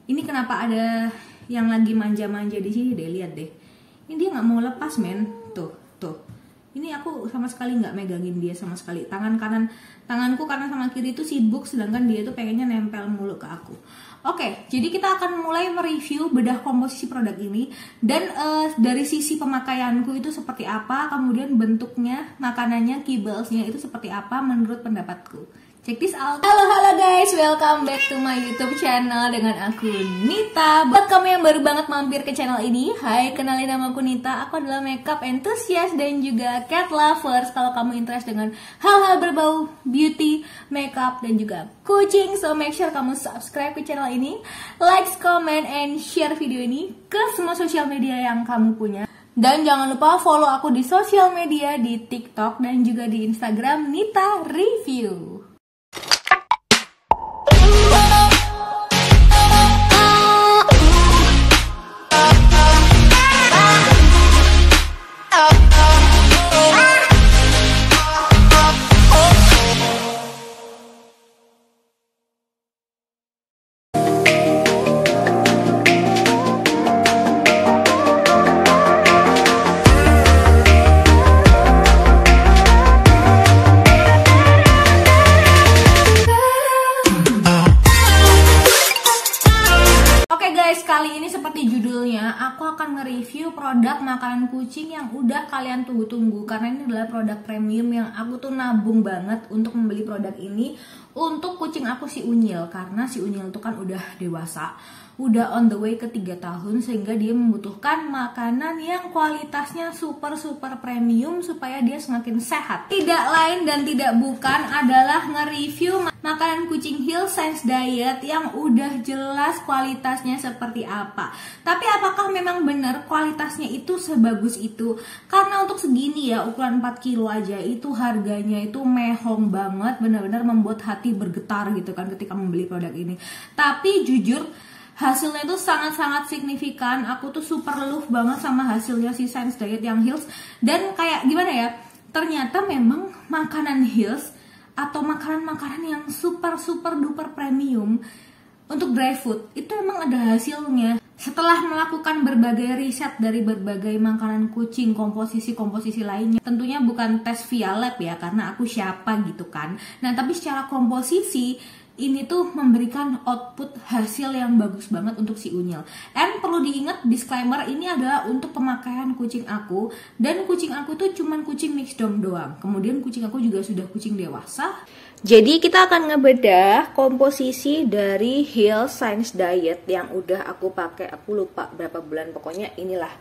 Ini kenapa ada yang lagi manja-manja di sini deh, lihat deh. Ini dia nggak mau lepas men, tuh. Ini aku sama sekali nggak megangin dia sama sekali. Tanganku kanan sama kiri itu sibuk, sedangkan dia tuh pengennya nempel mulu ke aku. Oke, jadi kita akan mulai mereview bedah komposisi produk ini dan dari sisi pemakaianku itu seperti apa, kemudian bentuknya, makanannya, kibblesnya itu seperti apa menurut pendapatku. Check this out. Halo guys, welcome back to my YouTube channel dengan aku Nita. Buat kamu yang baru banget mampir ke channel ini, hai, kenalin nama aku Nita. Aku adalah makeup enthusiast dan juga cat lovers. Kalau kamu interest dengan hal-hal berbau beauty, makeup dan juga kucing, so make sure kamu subscribe ke channel ini, like, comment, and share video ini ke semua sosial media yang kamu punya. Dan jangan lupa follow aku di sosial media, di TikTok dan juga di Instagram Nita Review. Kali ini seperti judulnya, aku akan nge-review produk makanan kucing yang udah kalian tunggu-tunggu. Karena ini adalah produk premium yang aku tuh nabung banget untuk membeli produk ini untuk kucing aku si Unyil. Karena si Unyil tuh kan udah dewasa, udah on the way ke 3 tahun, sehingga dia membutuhkan makanan yang kualitasnya super premium supaya dia semakin sehat. Tidak lain dan tidak bukan adalah nge-review makanan kucing Health Science Diet yang udah jelas kualitasnya seperti apa. Tapi apakah memang benar kualitasnya itu sebagus itu? Karena untuk segini ya, ukuran 4 kilo aja itu harganya itu mehong banget, benar-benar membuat hati bergetar gitu kan ketika membeli produk ini. Tapi jujur hasilnya tuh sangat-sangat signifikan. Aku tuh super love banget sama hasilnya si Science Diet yang Health. Dan kayak gimana ya, ternyata memang makanan Health atau makanan-makanan yang super duper premium untuk dry food itu emang ada hasilnya. Setelah melakukan berbagai riset dari berbagai makanan kucing, komposisi lainnya, tentunya bukan tes via lab ya, karena aku siapa gitu kan. Nah, tapi secara komposisi ini tuh memberikan output hasil yang bagus banget untuk si Unyil. And perlu diingat, disclaimer, ini adalah untuk pemakaian kucing aku. Dan kucing aku tuh cuman kucing mixdom doang. Kemudian kucing aku juga sudah kucing dewasa. Jadi kita akan ngebedah komposisi dari Health Science Diet yang udah aku pakai. Aku lupa berapa bulan, pokoknya inilah.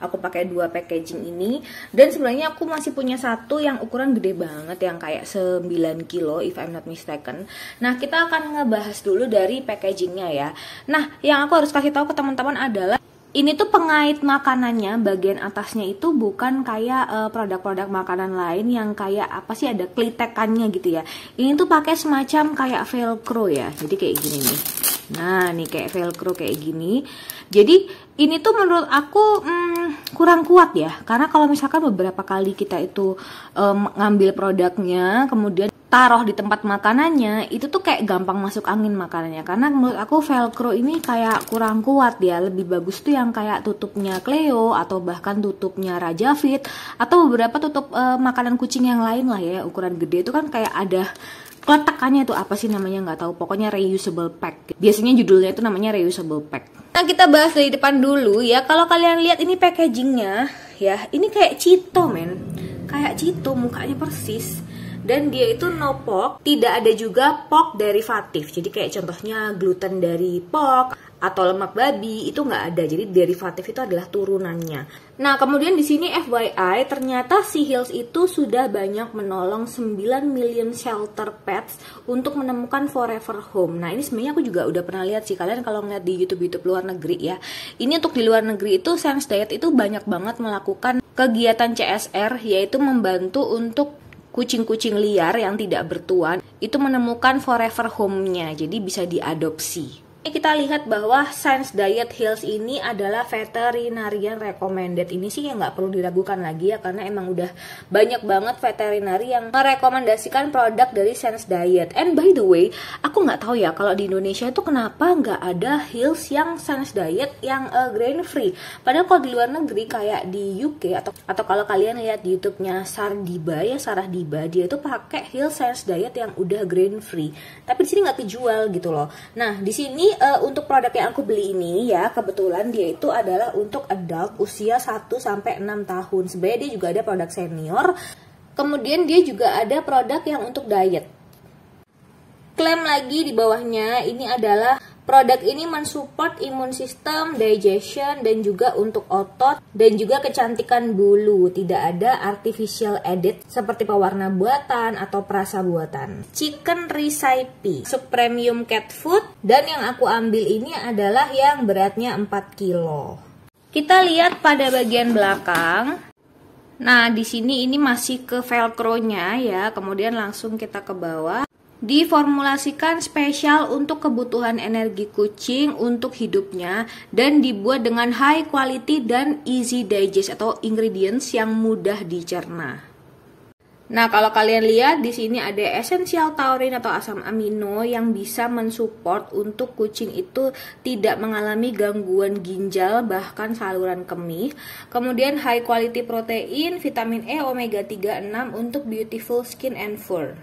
Aku pakai 2 packaging ini. Dan sebenarnya aku masih punya satu yang ukuran gede banget, yang kayak 9 kilo if I'm not mistaken. Nah, kita akan ngebahas dulu dari packagingnya ya. Nah, yang aku harus kasih tahu ke teman-teman adalah ini tuh pengait makanannya, bagian atasnya itu bukan kayak produk-produk makanan lain yang kayak apa sih, ada klitekannya gitu ya. Ini tuh pakai semacam kayak velcro ya. Jadi kayak gini nih. Nah, nih kayak velcro kayak gini. Jadi ini tuh menurut aku kurang kuat ya. Karena kalau misalkan beberapa kali kita itu ngambil produknya, kemudian taruh di tempat makanannya, itu tuh kayak gampang masuk angin makanannya. Karena menurut aku velcro ini kayak kurang kuat ya. Lebih bagus tuh yang kayak tutupnya Cleo atau bahkan tutupnya Raja Fit atau beberapa tutup makanan kucing yang lain lah ya, ukuran gede itu kan kayak ada keletakannya, itu apa sih namanya, nggak tahu, pokoknya reusable pack. Biasanya judulnya itu namanya reusable pack. Nah, kita bahas dari depan dulu ya. Kalau kalian lihat ini packagingnya ya, ini kayak Cheeto men, kayak Cheeto, mukanya persis. Dan dia itu no pork, tidak ada juga pork derivatif. Jadi kayak contohnya gluten dari pork atau lemak babi itu nggak ada. Jadi derivatif itu adalah turunannya. Nah, kemudian di sini FYI, ternyata si Health itu sudah banyak menolong 9 million shelter pets untuk menemukan forever home. Nah, ini sebenarnya aku juga udah pernah lihat sih, kalian kalau ngeliat di YouTube luar negeri ya. Ini untuk di luar negeri itu Science Diet itu banyak banget melakukan kegiatan CSR, yaitu membantu untuk kucing-kucing liar yang tidak bertuan itu menemukan forever home-nya, jadi bisa diadopsi. Kita lihat bahwa Science Diet Heals ini adalah veterinarian recommended. Ini sih yang nggak perlu diragukan lagi ya, karena emang udah banyak banget veterinari yang merekomendasikan produk dari Science Diet. And by the way, aku nggak tahu ya kalau di Indonesia itu kenapa nggak ada Heals yang Science Diet yang grain free. Padahal kalau di luar negeri kayak di UK atau kalau kalian lihat di YouTube-nya Sarah Diba, dia itu pakai Heals Science Diet yang udah grain free. Tapi di sini nggak dijual gitu loh. Nah di sini untuk produk yang aku beli ini ya, kebetulan dia itu adalah untuk adult usia 1-6 tahun. Sebenarnya dia juga ada produk senior. Kemudian dia juga ada produk yang untuk diet. Klaim lagi di bawahnya ini adalah produk ini mensupport imun sistem, digestion, dan juga untuk otot, dan juga kecantikan bulu. Tidak ada artificial edit seperti pewarna buatan atau perasa buatan. Chicken recipe, premium cat food, dan yang aku ambil ini adalah yang beratnya 4 kilo. Kita lihat pada bagian belakang. Nah, di sini ini masih ke velcro-nya ya, kemudian langsung kita ke bawah. Diformulasikan spesial untuk kebutuhan energi kucing untuk hidupnya dan dibuat dengan high quality dan easy digest atau ingredients yang mudah dicerna. Nah, kalau kalian lihat di sini ada essential taurin atau asam amino yang bisa mensupport untuk kucing itu tidak mengalami gangguan ginjal bahkan saluran kemih. Kemudian high quality protein, vitamin E, omega 3, 6 untuk beautiful skin and fur.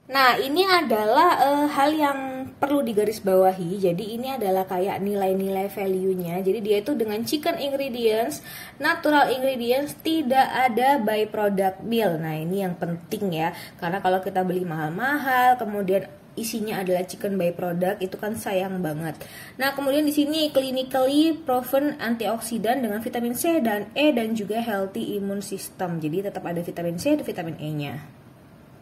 Nah, ini adalah hal yang perlu digarisbawahi. Jadi ini adalah kayak nilai-nilai value-nya. Jadi dia itu dengan chicken ingredients, natural ingredients, tidak ada byproduct meal. Nah, ini yang penting ya. Karena kalau kita beli mahal-mahal, kemudian isinya adalah chicken byproduct, itu kan sayang banget. Nah, kemudian di sini clinically proven antioksidan dengan vitamin C dan E dan juga healthy immune system. Jadi tetap ada vitamin C dan vitamin E-nya.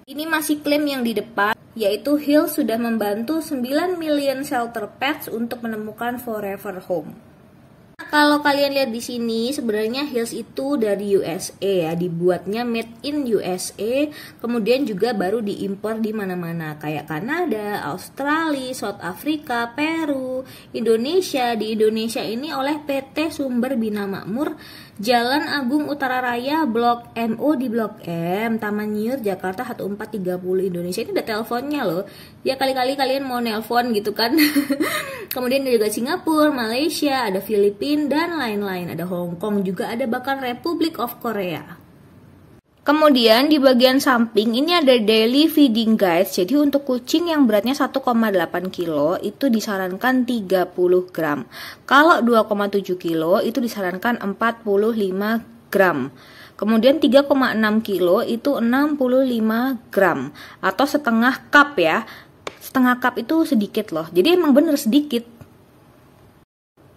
Ini masih klaim yang di depan, yaitu Heals sudah membantu 9 million shelter pets untuk menemukan forever home. Kalau kalian lihat di sini, sebenarnya Heals itu dari USA ya, dibuatnya made in USA, kemudian juga baru diimpor di mana-mana kayak Kanada, Australia, South Africa, Peru, Indonesia. Di Indonesia ini oleh PT Sumber Bina Makmur, Jalan Agung Utara Raya, Blok MO di Blok M, Taman Nyir, Jakarta 1430 Indonesia. Ini ada teleponnya loh. Ya kali-kali kalian mau nelpon gitu kan. Kemudian ada juga Singapura, Malaysia, ada Filipina dan lain-lain. Ada Hong Kong juga, ada bahkan Republic of Korea. Kemudian di bagian samping ini ada daily feeding guides. Jadi untuk kucing yang beratnya 1,8 kilo itu disarankan 30 gram. Kalau 2,7 kilo itu disarankan 45 gram. Kemudian 3,6 kilo itu 65 gram atau setengah cup ya. Setengah cup itu sedikit loh. Jadi emang bener sedikit.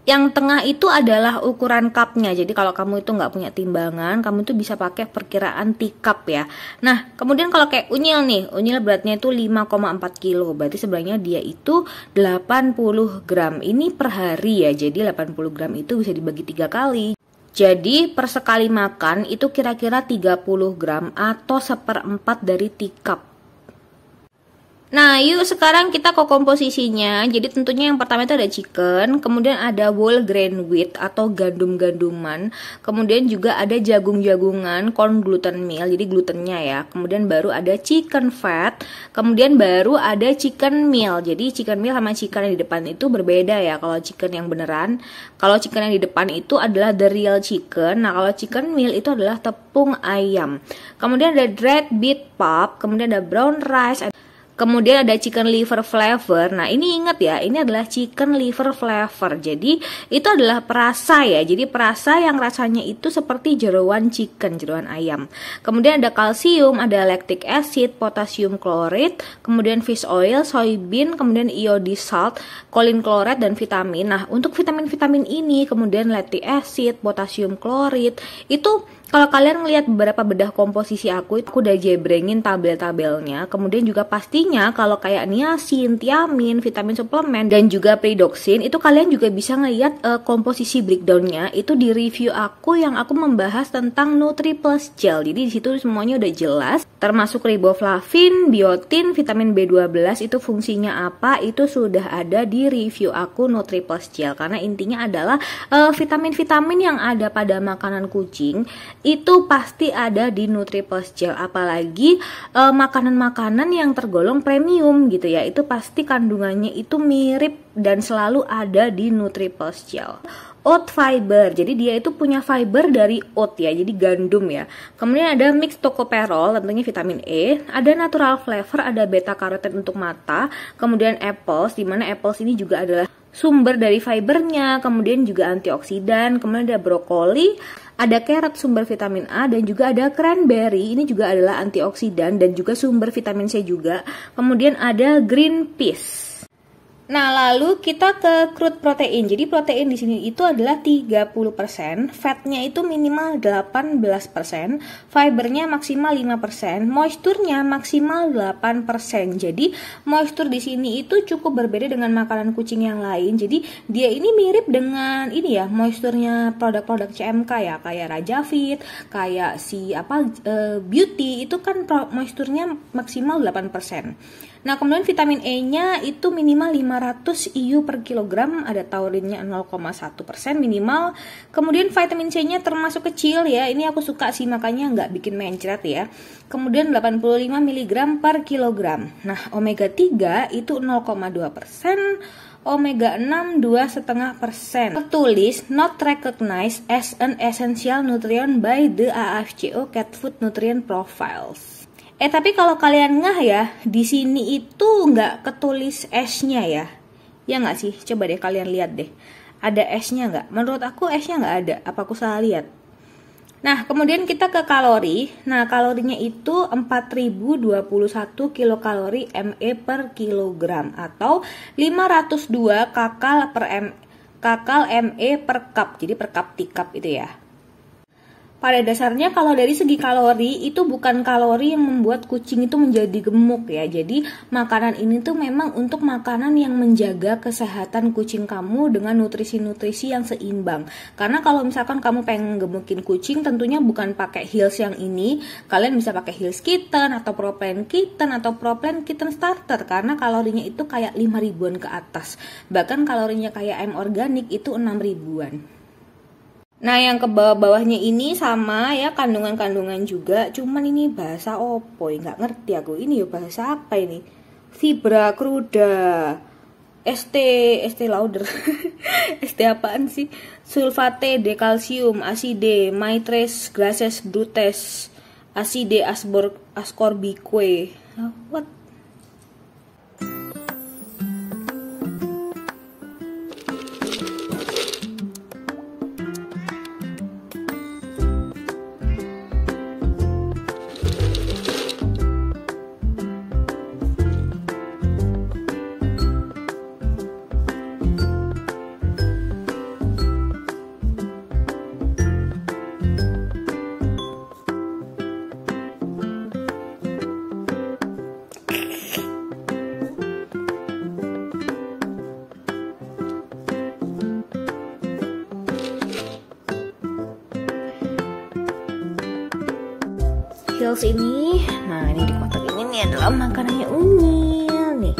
Yang tengah itu adalah ukuran cupnya. Jadi kalau kamu itu nggak punya timbangan, kamu itu bisa pakai perkiraan teacup ya. Nah, kemudian kalau kayak unyil nih, unyil beratnya itu 5,4 kilo. Berarti sebenarnya dia itu 80 gram. Ini per hari ya. Jadi 80 gram itu bisa dibagi 3 kali. Jadi per sekali makan itu kira-kira 30 gram atau 1/4 dari teacup. Nah, yuk sekarang kita ke komposisinya. Jadi tentunya yang pertama itu ada chicken, kemudian ada whole grain wheat atau gandum-ganduman, kemudian juga ada jagung-jagungan, corn gluten meal, jadi glutennya ya. Kemudian baru ada chicken fat, kemudian baru ada chicken meal. Jadi chicken meal sama chicken yang di depan itu berbeda ya. Kalau chicken yang beneran, kalau chicken yang di depan itu adalah the real chicken. Nah, kalau chicken meal itu adalah tepung ayam. Kemudian ada dried beet pulp, kemudian ada brown rice, kemudian ada chicken liver flavor. Nah, ini ingat ya, ini adalah chicken liver flavor. Jadi, itu adalah perasa ya. Jadi, perasa yang rasanya itu seperti jeroan chicken, jeroan ayam. Kemudian ada kalsium, ada lactic acid, potassium chloride, kemudian fish oil, soybean, kemudian iodized salt, choline chloride, dan vitamin. Nah, untuk vitamin-vitamin ini, kemudian lactic acid, potassium chloride, itu kalau kalian melihat beberapa bedah komposisi aku udah jebrengin tabel-tabelnya. Kemudian juga pastinya kalau kayak niacin, thiamin, vitamin suplemen, dan juga pyridoxine, itu kalian juga bisa ngelihat komposisi breakdownnya. Itu di review aku yang aku membahas tentang Nutri Plus Gel. Jadi di situ semuanya udah jelas termasuk riboflavin, biotin, vitamin B12 itu fungsinya apa, itu sudah ada di review aku Nutri Plus Gel. Karena intinya adalah vitamin-vitamin yang ada pada makanan kucing itu pasti ada di Nutri Plus Gel, apalagi makanan-makanan yang tergolong premium gitu ya, itu pasti kandungannya itu mirip dan selalu ada di Nutri Plus Gel. Oat fiber, jadi dia itu punya fiber dari oat ya, jadi gandum ya. Kemudian ada mix tocopherol, tentunya vitamin E. Ada natural flavor, ada beta karoten untuk mata. Kemudian apples, dimana apples ini juga adalah sumber dari fibernya. Kemudian juga antioksidan. Kemudian ada brokoli, ada carrot sumber vitamin A, dan juga ada cranberry, ini juga adalah antioksidan dan juga sumber vitamin C juga. Kemudian ada green peas. Nah, lalu kita ke crude protein. Jadi protein di sini itu adalah 30%, fatnya itu minimal 18%, fibernya maksimal 5%, moisturnya maksimal 8%. Jadi moistur di sini itu cukup berbeda dengan makanan kucing yang lain. Jadi dia ini mirip dengan ini ya, moisturnya produk-produk CMK ya, kayak Raja Fit, kayak Beauty, itu kan moisturnya maksimal 8%. Nah, kemudian vitamin E-nya itu minimal 500 IU per kilogram, ada taurinnya 0,1% minimal. Kemudian vitamin C-nya termasuk kecil ya, ini aku suka sih makanya nggak bikin mencret ya. Kemudian 85 mg per kilogram. Nah, omega 3 itu 0,2%. Omega 6 2,5%. Tertulis not recognized as an essential nutrient by the AAFCO Cat Food Nutrient Profiles. Tapi kalau kalian ngeh ya, di sini itu nggak ketulis S-nya ya. Ya nggak sih? Coba deh kalian lihat deh. Ada S-nya nggak? Menurut aku S-nya nggak ada. Apa aku salah lihat? Nah, kemudian kita ke kalori. Nah, kalorinya itu 4021 kilokalori ME per kilogram atau 502 kakal ME per cup. Jadi per cup tikap itu ya. Pada dasarnya kalau dari segi kalori itu bukan kalori yang membuat kucing itu menjadi gemuk ya. Jadi makanan ini tuh memang untuk makanan yang menjaga kesehatan kucing kamu dengan nutrisi-nutrisi yang seimbang. Karena kalau misalkan kamu pengen gemukin kucing, tentunya bukan pakai Heels yang ini. Kalian bisa pakai Heels Kitten atau ProPlan Kitten atau ProPlan Kitten Starter, karena kalorinya itu kayak 5 ribuan ke atas. Bahkan kalorinya kayak M Organic itu 6 ribuan. Nah, yang ke bawah-bawahnya ini sama ya, kandungan-kandungan juga. Cuman ini bahasa opo ya, nggak ngerti aku. Ini ya bahasa apa ini? Fibra cruda, ST lauder, ST apaan sih? Sulfate de calcium, aside, mitres, grasses brutes, aside ascorbique. What? Heels ini, nah ini di kotak ini nih adalah makanannya Unyil nih.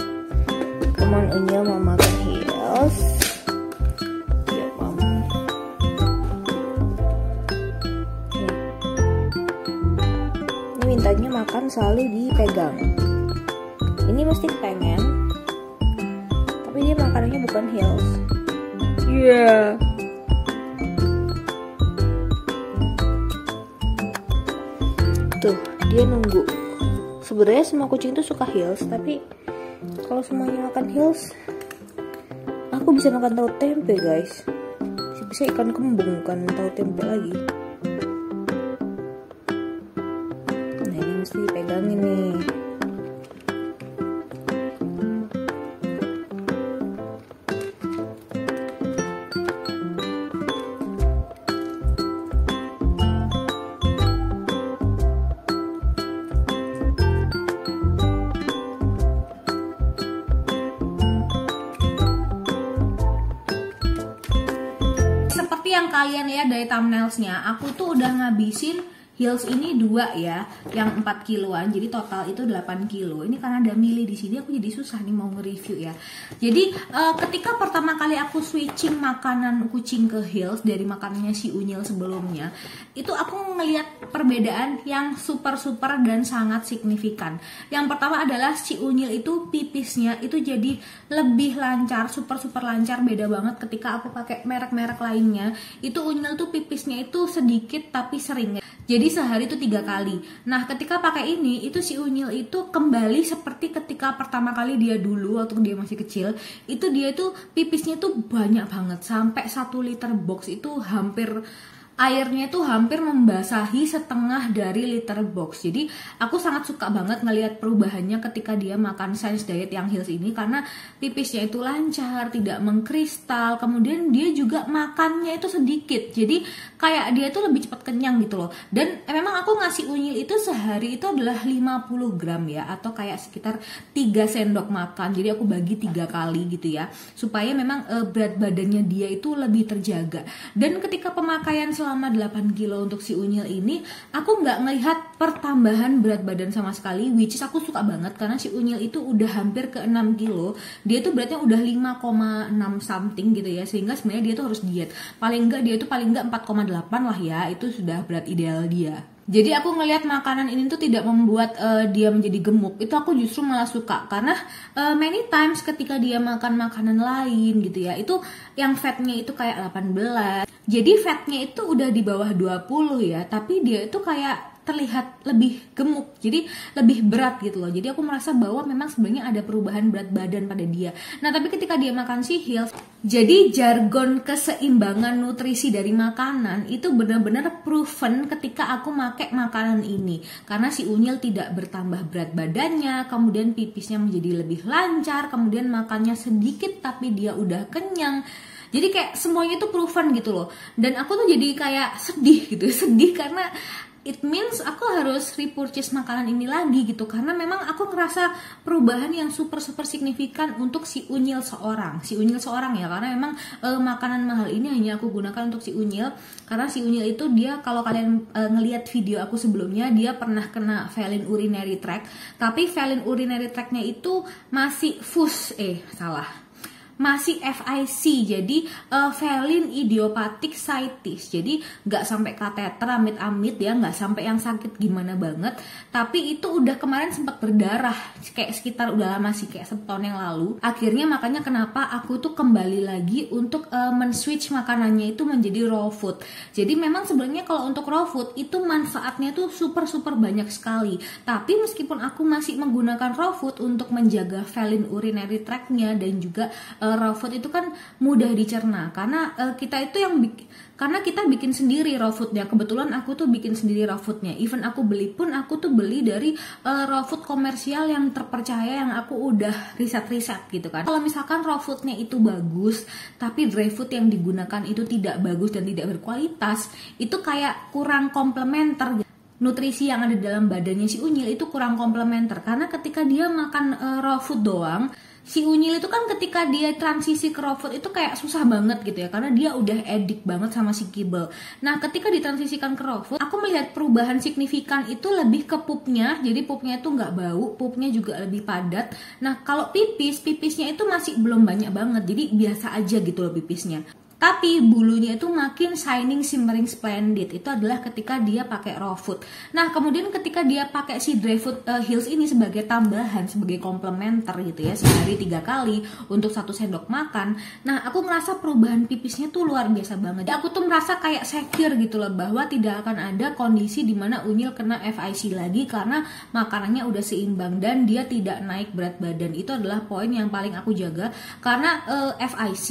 Come on Unyil mau makan Heels. Ya mam. Ini mintanya makan selalu dipegang. Ini mesti pengen, tapi dia makanannya bukan Heels. Yeah. Tuh, dia nunggu. Sebenarnya semua kucing itu suka Heels, tapi kalau semuanya makan Heels, aku bisa makan tahu tempe guys. Bisa ikan kembung, bukan tahu tempe lagi. Nah, ini mesti dipegangin nih. Yang kalian lihat dari thumbnailsnya, aku tuh udah ngabisin Heels ini 2 ya, yang 4 kiloan, jadi total itu 8 kilo. Ini karena ada mili di sini, aku jadi susah nih mau nge-review ya. Jadi ketika pertama kali aku switching makanan kucing ke heels dari makanannya si Unyil sebelumnya, itu aku ngeliat perbedaan yang super dan sangat signifikan. Yang pertama adalah si Unyil itu pipisnya itu jadi lebih lancar, super lancar, beda banget ketika aku pakai merek-merek lainnya. Itu Unyil tuh pipisnya itu sedikit tapi sering. Jadi sehari itu 3 kali. Nah ketika pakai ini, itu si Unyil itu kembali seperti ketika pertama kali dia dulu waktu dia masih kecil. Itu dia itu pipisnya tuh banyak banget, sampai 1 liter box itu airnya itu hampir membasahi setengah dari liter box. Jadi aku sangat suka banget ngelihat perubahannya ketika dia makan Science Diet yang Heels ini, karena pipisnya itu lancar, tidak mengkristal, kemudian dia juga makannya itu sedikit, jadi kayak dia tuh lebih cepat kenyang gitu loh. Dan memang aku ngasih Unyil itu sehari itu adalah 50 gram ya, atau kayak sekitar 3 sendok makan. Jadi aku bagi 3 kali gitu ya, supaya memang berat badannya dia itu lebih terjaga. Dan ketika pemakaian selama 8 kilo untuk si Unyil ini, aku nggak ngelihat pertambahan berat badan sama sekali, which is aku suka banget karena si Unyil itu udah hampir ke 6 kilo. Dia tuh beratnya udah 5,6 something gitu ya, sehingga sebenarnya dia tuh harus diet. Paling nggak 4,8 lah ya, itu sudah berat ideal dia. Jadi aku ngelihat makanan ini tuh tidak membuat dia menjadi gemuk. Itu aku justru malah suka, karena many times ketika dia makan makanan lain gitu ya, itu yang fatnya itu kayak 18. Jadi fatnya itu udah di bawah 20 ya, tapi dia itu kayak terlihat lebih gemuk, jadi lebih berat gitu loh. Jadi aku merasa bahwa memang sebenarnya ada perubahan berat badan pada dia. Nah tapi ketika dia makan si Heels, jadi jargon keseimbangan nutrisi dari makanan itu benar-benar proven ketika aku pakai makanan ini. Karena si Unyil tidak bertambah berat badannya, kemudian pipisnya menjadi lebih lancar, kemudian makannya sedikit tapi dia udah kenyang. Jadi kayak semuanya tuh proven gitu loh. Dan aku tuh jadi kayak sedih gitu, sedih karena it means aku harus repurchase makanan ini lagi gitu, karena memang aku ngerasa perubahan yang super signifikan untuk si Unyil seorang ya, karena memang makanan mahal ini hanya aku gunakan untuk si Unyil, karena si Unyil itu dia, kalau kalian ngelihat video aku sebelumnya, dia pernah kena feline urinary tract, tapi feline urinary tract-nya itu masih masih FIC, jadi feline idiopathic sitis, jadi nggak sampai kateter amit-amit ya, nggak sampai yang sakit gimana banget, tapi itu udah kemarin sempat berdarah kayak sekitar udah lama sih, kayak setahun yang lalu. Akhirnya makanya kenapa aku tuh kembali lagi untuk men-switch makanannya itu menjadi raw food. Jadi memang sebenarnya kalau untuk raw food itu manfaatnya tuh super banyak sekali, tapi meskipun aku masih menggunakan raw food untuk menjaga feline urinary tract-nya, dan juga raw food itu kan mudah dicerna, karena kita itu karena kita bikin sendiri raw foodnya. Kebetulan aku tuh bikin sendiri raw foodnya. Even aku beli pun aku tuh beli dari raw food komersial yang terpercaya, yang aku udah riset gitu kan. Kalau misalkan raw foodnya itu bagus, tapi dry food yang digunakan itu tidak bagus dan tidak berkualitas, itu kayak kurang komplementer. Nutrisi yang ada dalam badannya si Unyil itu kurang komplementer, karena ketika dia makan raw food doang, si Unyil itu kan ketika dia transisi ke raw food itu kayak susah banget gitu ya, karena dia udah addict banget sama si kibble. Nah ketika ditransisikan ke raw food, aku melihat perubahan signifikan itu lebih ke pupnya. Jadi pupnya itu nggak bau, pupnya juga lebih padat. Nah kalau pipisnya itu masih belum banyak banget, jadi biasa aja gitu loh pipisnya. Tapi bulunya itu makin shining, shimmering, splendid. Itu adalah ketika dia pakai raw food. Nah kemudian ketika dia pakai si dry food Heels ini sebagai tambahan, sebagai komplementer gitu ya, sehari 3 kali untuk 1 sendok makan. Nah aku ngerasa perubahan pipisnya tuh luar biasa banget. Aku tuh merasa kayak secure gitu loh, bahwa tidak akan ada kondisi dimana Unyil kena FIC lagi, karena makanannya udah seimbang dan dia tidak naik berat badan. Itu adalah poin yang paling aku jaga, karena FIC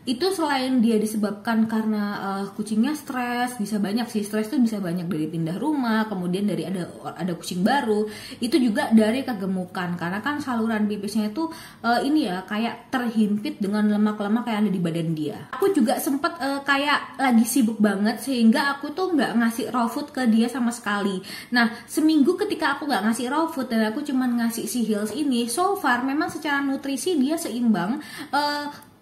itu selain dia disebabkan karena kucingnya stres, bisa banyak sih, stres tuh bisa banyak dari pindah rumah, kemudian dari ada kucing baru, itu juga dari kegemukan, karena kan saluran pipisnya itu ini ya kayak terhimpit dengan lemak-lemak yang ada di badan dia. Aku juga sempet kayak lagi sibuk banget, sehingga aku tuh nggak ngasih raw food ke dia sama sekali. Nah seminggu ketika aku nggak ngasih raw food dan aku cuman ngasih si Heels ini, so far memang secara nutrisi dia seimbang.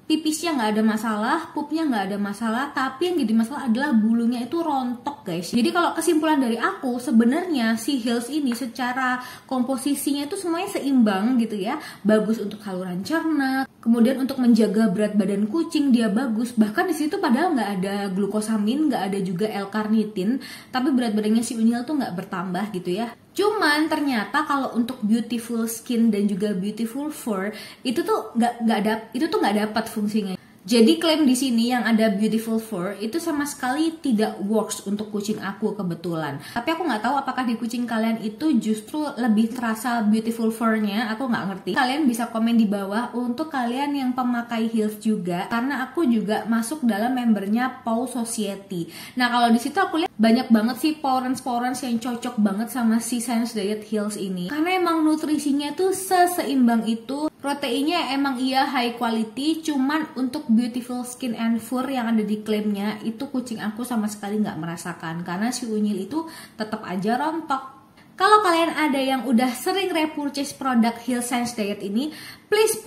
pipisnya nggak ada masalah, pupnya nggak ada masalah, tapi yang jadi masalah adalah bulunya itu rontok guys. Jadi kalau kesimpulan dari aku, sebenarnya si Hill's ini secara komposisinya itu semuanya seimbang gitu ya. Bagus untuk saluran cerna, kemudian untuk menjaga berat badan kucing dia bagus. Bahkan di situ padahal nggak ada glukosamin, nggak ada juga L-karnitin, tapi berat badannya si Unyil tuh nggak bertambah gitu ya. Cuman ternyata kalau untuk beautiful skin dan juga beautiful fur itu tuh nggak dapat fungsinya. Jadi klaim di sini yang ada beautiful fur itu sama sekali tidak works untuk kucing aku kebetulan. Tapi aku nggak tahu apakah di kucing kalian itu justru lebih terasa beautiful fur-nya, aku nggak ngerti. Kalian bisa komen di bawah untuk kalian yang pemakai Hill's juga, karena aku juga masuk dalam membernya Paw Society. Nah kalau di situ aku lihat banyak banget sih Pawrens yang cocok banget sama si Science Diet Hill's ini. Karena emang nutrisinya tuh seimbang itu. Proteinnya emang iya high quality, cuman untuk beautiful skin and fur yang ada di klaimnya itu kucing aku sama sekali nggak merasakan, karena si Unyil itu tetap aja rontok. Kalau kalian ada yang udah sering repurchase produk Hill's Science Diet ini, please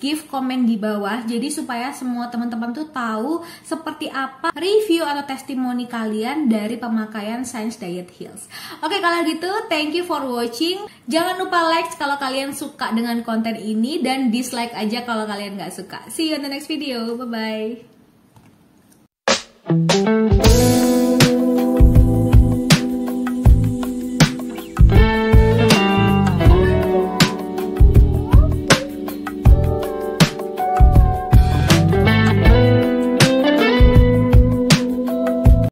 give komen di bawah, jadi supaya semua teman-teman tuh tahu seperti apa review atau testimoni kalian dari pemakaian Science Diet Hill's. Oke, kalau gitu thank you for watching. Jangan lupa like kalau kalian suka dengan konten ini, dan dislike aja kalau kalian nggak suka. See you on the next video, bye bye.